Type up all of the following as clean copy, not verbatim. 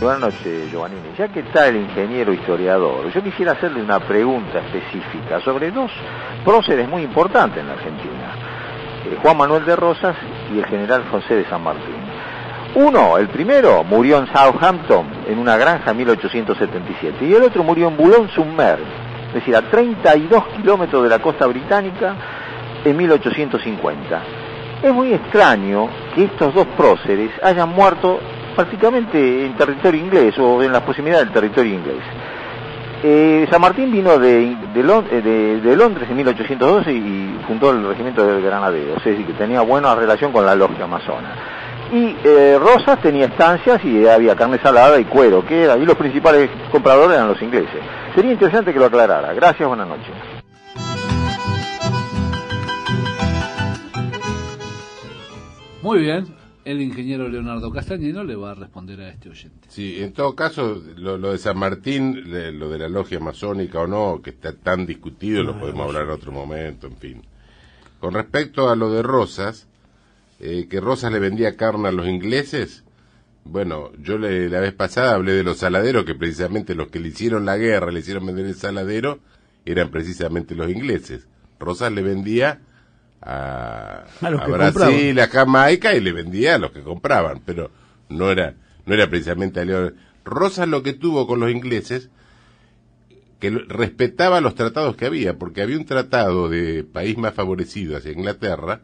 Buenas noches, Giovannini. Ya que está el ingeniero historiador, yo quisiera hacerle una pregunta específica sobre dos próceres muy importantes en la Argentina, Juan Manuel de Rosas y el general José de San Martín. Uno, el primero, murió en Southampton, en una granja en 1877, y el otro murió en Boulogne-sur-Mer, es decir, a 32 kilómetros de la costa británica, en 1850. Es muy extraño que estos dos próceres hayan muerto prácticamente en territorio inglés o en las proximidades del territorio inglés. San Martín vino de Londres en 1812 y fundó el regimiento de granaderos, es decir, que tenía buena relación con la logia masona. Y Rosas tenía estancias y había carne salada y cuero, y los principales compradores eran los ingleses. Sería interesante que lo aclarara. Gracias, buenas noches. Muy bien, el ingeniero Leonardo Castañino le va a responder a este oyente. Sí, en todo caso, lo de San Martín, lo de la logia masónica o no, que está tan discutido, lo podemos hablar en otro momento, en fin. Con respecto a lo de Rosas, que Rosas le vendía carne a los ingleses, bueno, yo la vez pasada hablé de los saladeros, que precisamente los que le hicieron la guerra, le hicieron vender el saladero, eran precisamente los ingleses. Rosas le vendía a Brasil, a Jamaica, y le vendía a los que compraban, pero no era precisamente aliado. Rosas lo que tuvo con los ingleses, que respetaba los tratados que había, porque había un tratado de país más favorecido hacia Inglaterra,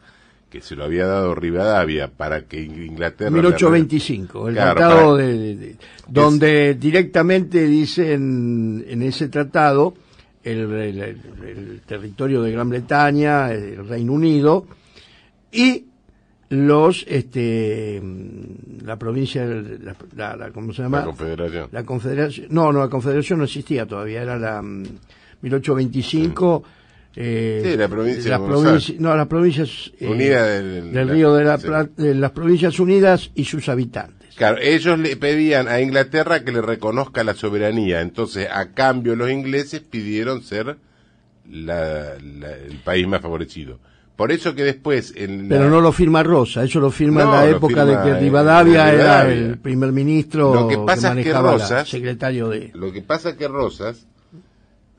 que se lo había dado Rivadavia para que Inglaterra... 1825, el tratado donde directamente dicen en ese tratado el territorio de Gran Bretaña, el Reino Unido, y los la provincia, ¿cómo se llama? La Confederación. La Confederación. No, la Confederación no existía todavía, era la 1825. Sí, la provincia las provincias unidas del Río de la Plata, las Provincias Unidas y sus habitantes. Claro, ellos le pedían a Inglaterra que le reconozca la soberanía, entonces a cambio los ingleses pidieron ser el país más favorecido. Por eso que después... Pero no lo firma Rosa, eso lo firma en la época de que Rivadavia era el primer ministro, lo que pasa que manejaba Rosas, secretario de... Lo que pasa es que Rosas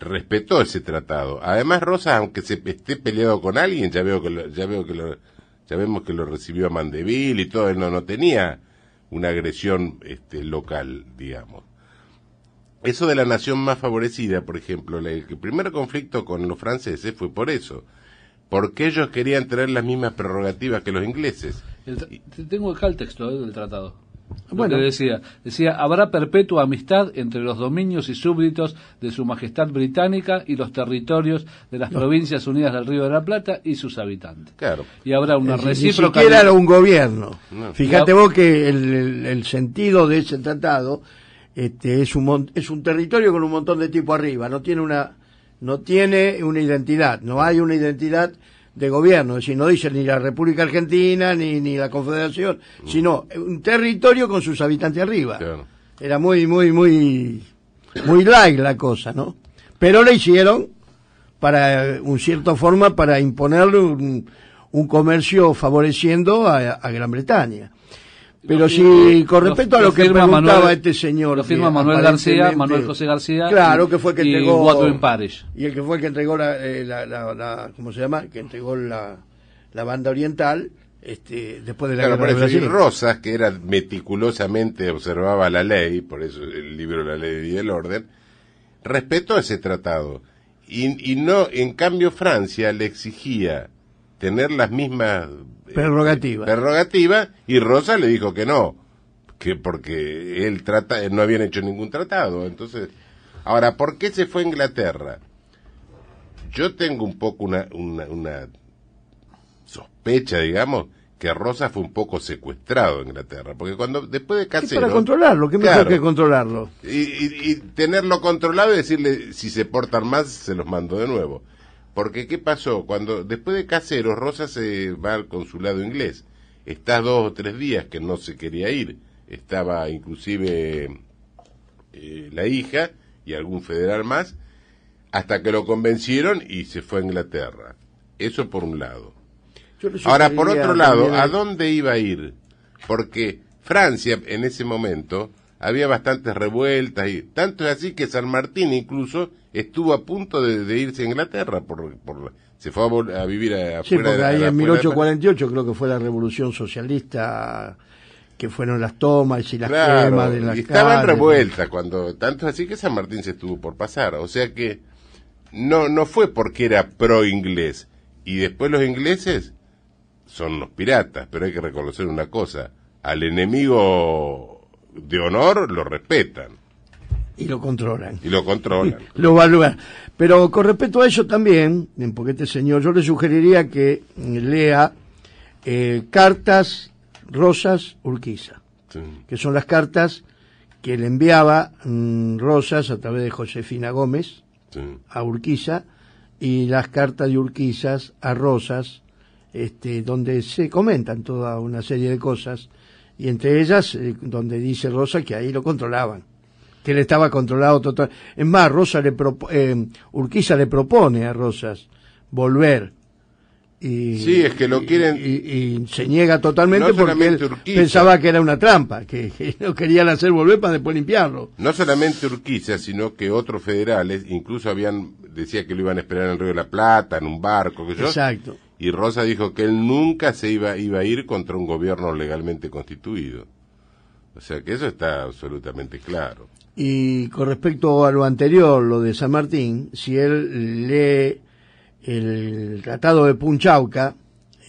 respetó ese tratado. Además, Rosas, aunque se esté peleado con alguien, ya vemos que lo recibió a Mandeville y todo, él no tenía una agresión local, digamos. Eso de la nación más favorecida, por ejemplo, el primer conflicto con los franceses fue por eso, porque ellos querían tener las mismas prerrogativas que los ingleses. Tengo acá el texto del tratado. Bueno, decía, habrá perpetua amistad entre los dominios y súbditos de su majestad británica y los territorios de las provincias unidas del Río de la Plata y sus habitantes. Claro. Y habrá una recíproca... Ni siquiera era un gobierno. No. Fíjate vos que el sentido de ese tratado es un territorio con un montón de tipo arriba, no tiene una identidad, no hay una identidad de gobierno, es decir, no dice ni la República Argentina ni la Confederación, sino un territorio con sus habitantes arriba. Claro. Era muy light la cosa, ¿no? Pero le hicieron para cierta forma para imponerle un comercio favoreciendo a Gran Bretaña. Pero con respecto a lo que preguntaba este señor, lo firma Manuel José García, claro, que fue que entregó Watling Parish, y el que fue el que entregó ¿cómo se llama? Que entregó la banda oriental después de la guerra de Brasil. Y Rosas, que era meticulosamente observaba la ley, por eso el libro La Ley y el Orden, respetó ese tratado y no, en cambio Francia le exigía tener las mismas prerrogativas, y Rosa le dijo que no, porque él no habían hecho ningún tratado. Entonces, ahora, ¿por qué se fue a Inglaterra? Yo tengo un poco una sospecha, digamos, que Rosa fue un poco secuestrado en Inglaterra, porque después de Caseros... Para controlarlo, ¿qué mejor que controlarlo? Y tenerlo controlado y decirle, si se portan más, se los mando de nuevo. Porque, ¿qué pasó? Después de Caseros, Rosa se va al consulado inglés. Está 2 o 3 días que no se quería ir. Estaba inclusive la hija y algún federal más, hasta que lo convencieron y se fue a Inglaterra. Eso por un lado. Ahora, por otro lado, ¿a dónde iba a ir? Porque Francia, en ese momento, había bastantes revueltas, y tanto es así que San Martín incluso estuvo a punto de irse a Inglaterra, se fue a vivir afuera. Sí, porque ahí en 1848 creo que fue la revolución socialista, que fueron las tomas y las quemas de las calles. Estaban revueltas, tanto es así que San Martín se estuvo por pasar, o sea que no fue porque era pro inglés, y después los ingleses son unos piratas, pero hay que reconocer una cosa, al enemigo de honor lo respetan. Y lo controlan. Lo evalúan. Pero con respecto a eso también, porque este señor, yo le sugeriría que lea Cartas Rosas Urquiza, sí, que son las cartas que le enviaba Rosas a través de Josefina Gómez, sí, a Urquiza, y las cartas de Urquizas a Rosas, donde se comentan toda una serie de cosas, y entre ellas donde dice Rosa que ahí lo controlaban, que él estaba controlado total. Es más, Urquiza le propone a Rosas volver, y sí, es que lo quieren, y se niega totalmente, no, porque él pensaba que era una trampa, que no querían hacer volver para después limpiarlo. No solamente Urquiza, sino que otros federales incluso decía que lo iban a esperar en el Río de la Plata, en un barco, exacto. Y Rosa dijo que él nunca se iba a ir contra un gobierno legalmente constituido. O sea que eso está absolutamente claro. Y con respecto a lo anterior, lo de San Martín, si él lee el Tratado de Punchauca,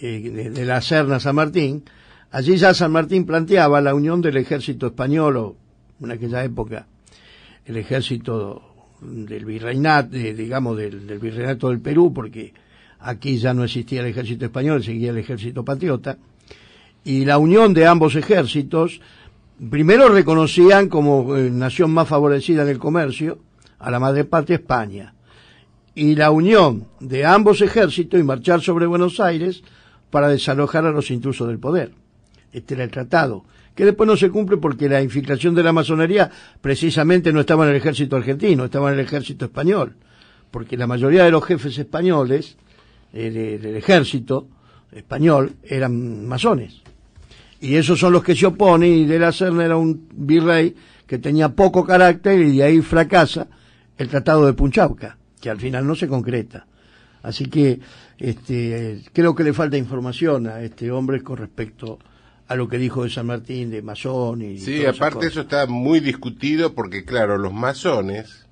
de la Serna San Martín, allí ya San Martín planteaba la unión del ejército español, o en aquella época el ejército del virreinato, del virreinato del Perú, porque aquí ya no existía el ejército español, seguía el ejército patriota, y la unión de ambos ejércitos, primero reconocían como nación más favorecida en el comercio a la madre patria España, y la unión de ambos ejércitos y marchar sobre Buenos Aires para desalojar a los intrusos del poder. Este era el tratado, que después no se cumple porque la infiltración de la masonería precisamente no estaba en el ejército argentino, estaba en el ejército español, porque la mayoría de los jefes españoles del ejército español eran masones, y esos son los que se oponen, y de la Serna era un virrey que tenía poco carácter, y de ahí fracasa el Tratado de Punchauca, que al final no se concreta. Así que creo que le falta información a este hombre con respecto a lo que dijo de San Martín, de masón y sí, aparte eso está muy discutido, porque claro, los masones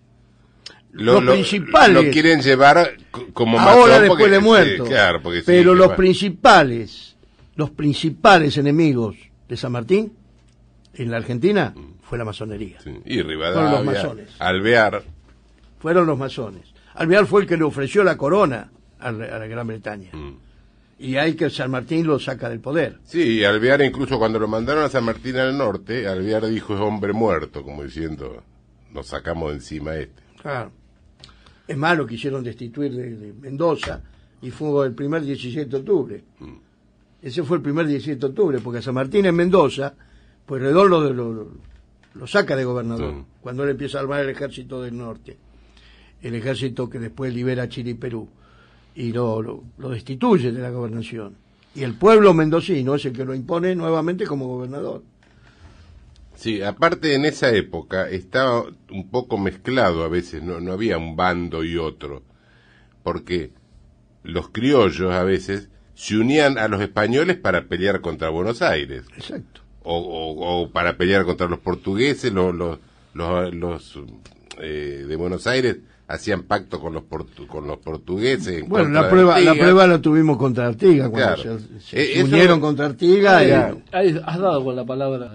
los principales lo quieren llevar como masón ahora después de muerto, sí, claro, pero los principales enemigos de San Martín en la Argentina fue la masonería, sí, y Rivadavia, fueron los masones. Alvear fueron los masones. Alvear fue el que le ofreció la corona a la Gran Bretaña, y hay que San Martín lo saca del poder. Sí, Alvear incluso cuando lo mandaron a San Martín al norte, Alvear dijo es hombre muerto, como diciendo nos sacamos de encima Claro. Es más, lo quisieron destituir de Mendoza, y fue el primer 17 de octubre. Ese fue el primer 17 de octubre, porque a San Martín en Mendoza, pues Redón lo saca de gobernador, cuando él empieza a armar el ejército del norte, el ejército que después libera Chile y Perú, y lo destituye de la gobernación. Y el pueblo mendocino es el que lo impone nuevamente como gobernador. Sí, aparte en esa época estaba un poco mezclado a veces, no había un bando y otro, porque los criollos a veces se unían a los españoles para pelear contra Buenos Aires. Exacto. O para pelear contra los portugueses, los de Buenos Aires hacían pacto con los portugueses. Bueno, la prueba la tuvimos contra Artigas, cuando se unieron contra Artigas. Ahí has dado con la palabra.